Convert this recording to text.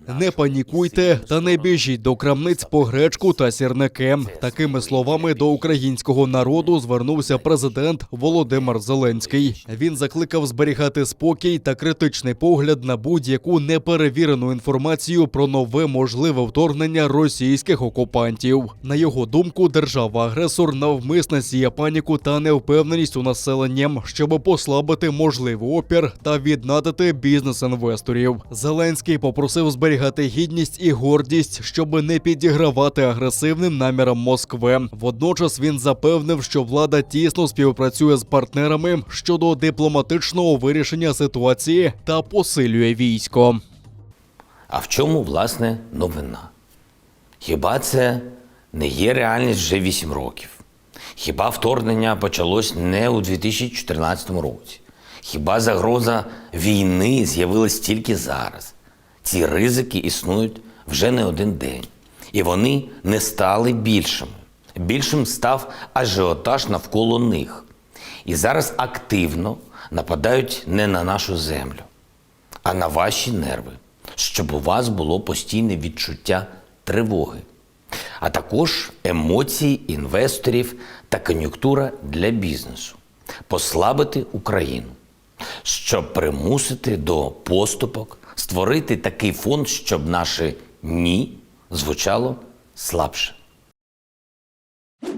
Не панікуйте та не біжіть до крамниць по гречку та сірники. Такими словами до українського народу звернувся президент Володимир Зеленський. Він закликав зберігати спокій та критичний погляд на будь-яку неперевірену інформацію про нове можливе вторгнення російських окупантів. На його думку, держава-агресор навмисно сіє паніку та невпевненість у населенні, щоб послабити можливий опір та віднадити бізнес-інвесторів. Зеленський попросив зберігати гідність і гордість, щоб не підігравати агресивним намірам Москви. Водночас він запевнив, що влада тісно співпрацює з партнерами щодо дипломатичного вирішення ситуації та посилює військо. А в чому, власне, новина? Хіба це не є реальність вже 8 років? Хіба вторгнення почалось не у 2014 році? Хіба загроза війни з'явилась тільки зараз? Ці ризики існують вже не один день. І вони не стали більшими. Більшим став ажіотаж навколо них. І зараз активно нападають не на нашу землю, а на ваші нерви, щоб у вас було постійне відчуття тривоги, а також емоції інвесторів та кон'юнктура для бізнесу. Послабити Україну, щоб примусити до поступок, створити такий фон, щоб наше «ні» звучало слабше.